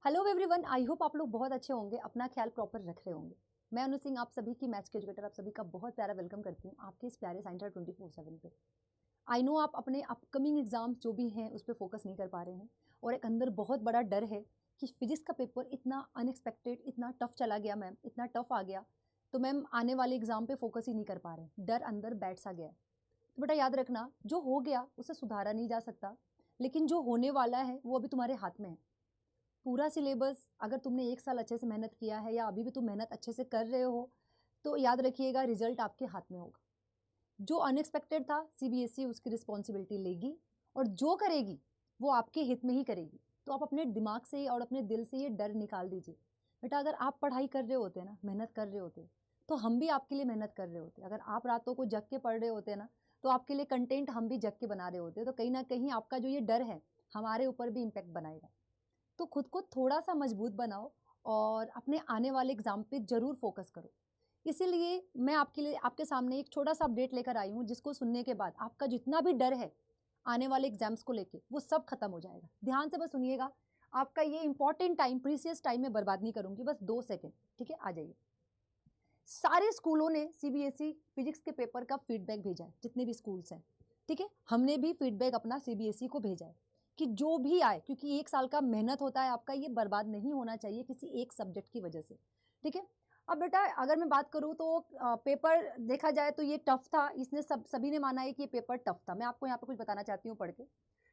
Hello everyone, I hope आप लोग बहुत अच्छे होंगे, अपना ख्याल प्रॉपर रख रहे होंगे। मैं अनु सिंह आप सभी की मैथ्स के एजुकेटर आप सभी का बहुत प्यारा वेलकम करती हूँ आपके इस प्यारे साइंस 24/7 पे। आई नो आप अपने अपकमिंग एग्जाम्स जो भी हैं उस पर फोकस नहीं कर पा रहे हैं और एक अंदर बहुत बड़ा डर है कि फिजिक्स का पेपर इतना अनएक्सपेक्टेड, इतना टफ चला गया मैम, इतना टफ आ गया तो मैम आने वाले एग्जाम पे फोकस ही नहीं कर पा रहे, डर अंदर बैठ सा गया है। तो बेटा याद रखना, जो हो गया उसे सुधारा नहीं जा सकता, लेकिन जो होने वाला है वो अभी तुम्हारे हाथ में है। पूरा सिलेबस अगर तुमने एक साल अच्छे से मेहनत किया है या अभी भी तुम मेहनत अच्छे से कर रहे हो तो याद रखिएगा रिजल्ट आपके हाथ में होगा। जो अनएक्सपेक्टेड था सीबीएसई उसकी रिस्पॉन्सिबिलिटी लेगी और जो करेगी वो आपके हित में ही करेगी। तो आप अपने दिमाग से और अपने दिल से ये डर निकाल दीजिए। बेटा अगर आप पढ़ाई कर रहे होते ना, मेहनत कर रहे होते तो हम भी आपके लिए मेहनत कर रहे होते। अगर आप रातों को जग के पढ़ रहे होते ना तो आपके लिए कंटेंट हम भी जग के बना रहे होते। तो कहीं ना कहीं आपका जो ये डर है हमारे ऊपर भी इम्पैक्ट बनाएगा। तो खुद को थोड़ा सा मजबूत बनाओ और अपने आने वाले एग्जाम पे ज़रूर फोकस करो। इसीलिए मैं आपके लिए आपके सामने एक छोटा सा अपडेट लेकर आई हूँ जिसको सुनने के बाद आपका जितना भी डर है आने वाले एग्जाम्स को लेके वो सब खत्म हो जाएगा। ध्यान से बस सुनिएगा, आपका ये इंपॉर्टेंट टाइम, प्रीसियस टाइम में बर्बाद नहीं करूँगी, बस 2 सेकेंड, ठीक है। आ जाइए। सारे स्कूलों ने सीबीएसई फिजिक्स के पेपर का फीडबैक भेजा है, जितने भी स्कूल्स हैं, ठीक है। हमने भी फीडबैक अपना सीबीएसई को भेजा है कि जो भी आए, क्योंकि एक साल का मेहनत होता है आपका, ये बर्बाद नहीं होना चाहिए किसी एक सब्जेक्ट की वजह से, ठीक है। अब बेटा अगर मैं बात करूँ तो पेपर देखा जाए तो ये टफ था, इसने सभी ने माना है कि ये पेपर टफ था। मैं आपको यहाँ पे कुछ बताना चाहती हूँ पढ़ के,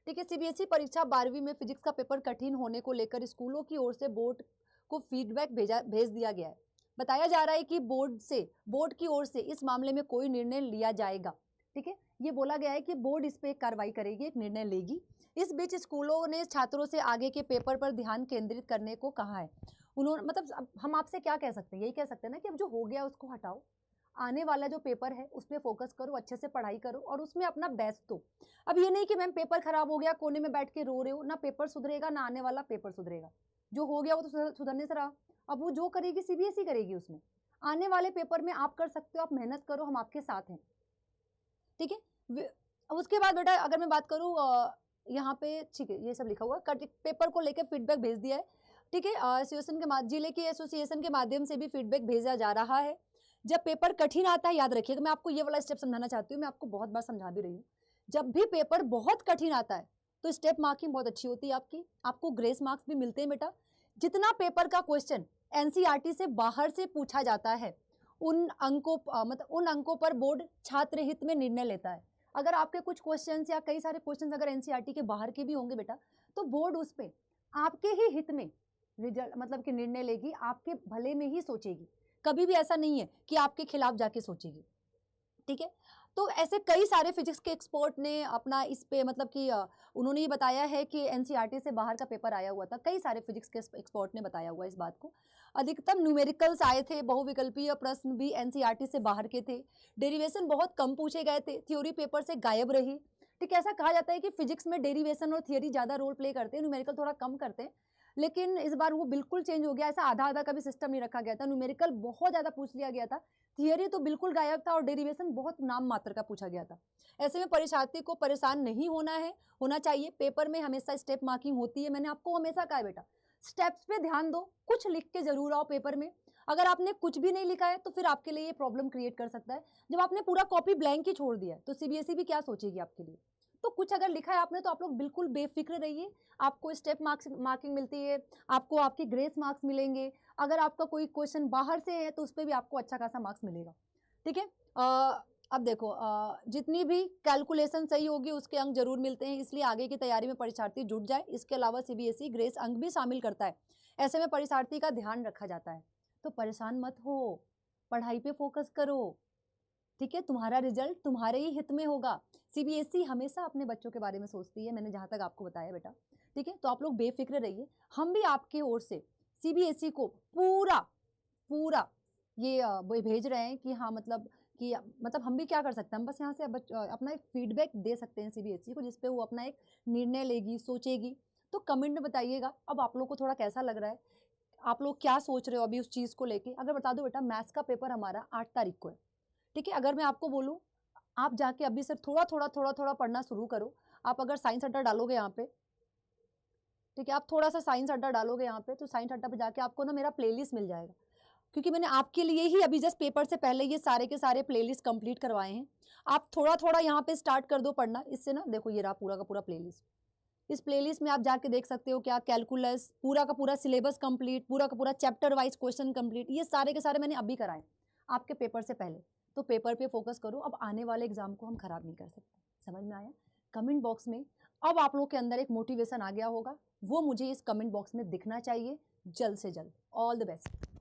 ठीक है। सीबीएसई परीक्षा 12वीं में फिजिक्स का पेपर कठिन होने को लेकर स्कूलों की ओर से बोर्ड को फीडबैक भेज दिया गया है। बताया जा रहा है कि बोर्ड की ओर से इस मामले में कोई निर्णय लिया जाएगा, ठीक है। ये बोला गया है कि बोर्ड इस पे एक कार्रवाई करेगी, एक निर्णय लेगी। इस बीच स्कूलों ने छात्रों से आगे के पेपर पर ध्यान केंद्रित करने को कहा है। उन्होंने मतलब हम आपसे क्या कह सकते हैं, यही कह सकते हैं ना कि अब जो हो गया उसको हटाओ, आने वाला जो पेपर है उस पर फोकस करो, अच्छे से पढ़ाई करो और उसमें अपना बेस्ट दो। अब ये नहीं कि मैम पेपर खराब हो गया कोने में बैठ के रो रहे हो, ना पेपर सुधरेगा ना आने वाला पेपर सुधरेगा। जो हो गया वो तो सुधरने से रहा, अब वो जो करेगी सीबीएसई करेगी। उसमें आने वाले पेपर में आप कर सकते हो, आप मेहनत करो, हम आपके साथ हैं, ठीक है। अब उसके बाद बेटा अगर मैं बात करूँ यहाँ पे, ठीक है, ये सब लिखा हुआ पेपर को लेकर फीडबैक भेज दिया है, ठीक है। एसोसिएशन के जिले के एसोसिएशन के माध्यम से भी फीडबैक भेजा जा रहा है। जब पेपर कठिन आता है, याद रखिएगा, मैं आपको ये वाला स्टेप समझाना चाहती हूँ, मैं आपको बहुत बार समझा भी रही हूँ। जब भी पेपर बहुत कठिन आता है तो स्टेप मार्किंग बहुत अच्छी होती है आपकी, आपको ग्रेस मार्क्स भी मिलते हैं बेटा। जितना पेपर का क्वेश्चन एनसीईआरटी से बाहर से पूछा जाता है उन अंकों मतलब उन अंकों पर बोर्ड छात्र हित में निर्णय लेता है। अगर आपके कुछ क्वेश्चंस या कई सारे क्वेश्चंस अगर एनसीईआरटी के बाहर के भी होंगे बेटा, तो बोर्ड उस पे आपके ही हित में रिजल्ट मतलब कि निर्णय लेगी, आपके भले में ही सोचेगी। कभी भी ऐसा नहीं है कि आपके खिलाफ जाके सोचेगी, ठीक है। तो ऐसे कई सारे फिजिक्स के एक्सपर्ट ने अपना इस पे मतलब कि उन्होंने ये बताया है कि एनसीईआरटी से बाहर का पेपर आया हुआ था, कई सारे फिजिक्स के एक्सपर्ट ने बताया हुआ इस बात को। अधिकतम न्यूमेरिकल्स आए थे, बहुविकल्पीय प्रश्न भी एनसीईआरटी से बाहर के थे, डेरिवेशन बहुत कम पूछे गए थे, थ्योरी पेपर से गायब रही, ठीक है। ऐसा कहा जाता है कि फिजिक्स में डेरिवेशन और थियोरी ज्यादा रोल प्ले करते हैं, न्यूमेरिकल थोड़ा कम करते हैं, लेकिन इस बार वो बिल्कुल चेंज हो गया। ऐसा आधा आधा का भी सिस्टम नहीं रखा गया था, न्यूमेरिकल बहुत ज्यादा पूछ लिया गया था, थियरी तो बिल्कुल गायब था और डेरिवेशन बहुत नाम मात्र का पूछा गया था। ऐसे में परीक्षार्थी को परेशान नहीं होना चाहिए। पेपर में हमेशा स्टेप मार्किंग होती है, मैंने आपको हमेशा कहा है बेटा स्टेप्स पे ध्यान दो, कुछ लिख के जरूर आओ पेपर में। अगर आपने कुछ भी नहीं लिखा है तो फिर आपके लिए ये प्रॉब्लम क्रिएट कर सकता है। जब आपने पूरा कॉपी ब्लैंक ही छोड़ दिया है तो सीबीएसई भी क्या सोचेगी आपके लिए। तो कुछ अगर लिखा है आपने तो आप लोग बिल्कुल बेफिक्र रहिए, आपको स्टेप मार्किंग मिलती है, आपको आपकी ग्रेस मार्क्स मिलेंगे। अगर आपका कोई क्वेश्चन बाहर से है तो उस पर भी आपको अच्छा खासा मार्क्स मिलेगा, ठीक है। अब देखो जितनी भी कैलकुलेशन सही होगी उसके अंक जरूर मिलते हैं, इसलिए आगे की तैयारी में परीक्षार्थी जुट जाए। इसके अलावा सीबीएसई ग्रेस अंक भी शामिल करता है, ऐसे में परीक्षार्थी का ध्यान रखा जाता है। तो परेशान मत हो, पढ़ाई पे फोकस करो, ठीक है। तुम्हारा रिजल्ट तुम्हारे ही हित में होगा। सीबीएसई हमेशा अपने बच्चों के बारे में सोचती है, मैंने जहां तक आपको बताया बेटा, ठीक है। तो आप लोग बेफिक्र रहिए, हम भी आपके ओर से सीबीएसई को पूरा पूरा ये भेज रहे हैं कि हाँ मतलब हम भी क्या कर सकते हैं, हम बस यहाँ से अपना एक फीडबैक दे सकते हैं सीबीएसई को, जिसपे वो अपना एक निर्णय लेगी, सोचेगी। तो कमेंट में बताइएगा अब आप लोग को थोड़ा कैसा लग रहा है, आप लोग क्या सोच रहे हो अभी उस चीज़ को लेके। अगर बता दो बेटा, मैथ्स का पेपर हमारा 8 तारीख को है, ठीक है। अगर मैं आपको बोलूँ आप जाके अभी से थोड़ा थोड़ा पढ़ना शुरू करो। आप अगर साइंस अड्डा डालोगे यहाँ पे ठीक है, आप थोड़ा सा साइंस अड्डा डालोगे यहाँ पे, तो साइंस अड्डा पे जाके आपको ना मेरा प्लेलिस्ट मिल जाएगा, क्योंकि मैंने आपके लिए ही अभी जस्ट पेपर से पहले ये सारे के सारे प्लेलिस्ट कंप्लीट करवाए हैं। आप थोड़ा थोड़ा यहाँ पे स्टार्ट कर दो पढ़ना, इससे ना देखो ये रहा पूरा का पूरा प्लेलिस्ट। इस प्लेलिस्ट में आप जाके देख सकते हो क्या कैलकुलस, पूरा का पूरा सिलेबस कंप्लीट, पूरा का पूरा चैप्टर वाइज क्वेश्चन कंप्लीट, ये सारे के सारे मैंने अभी कराए आपके पेपर से पहले। तो पेपर पे फोकस करो, अब आने वाले एग्जाम को हम खराब नहीं कर सकते। समझ में आया? कमेंट बॉक्स में अब आप लोगों के अंदर एक मोटिवेशन आ गया होगा, वो मुझे इस कमेंट बॉक्स में दिखना चाहिए जल्द से जल्द। All the best.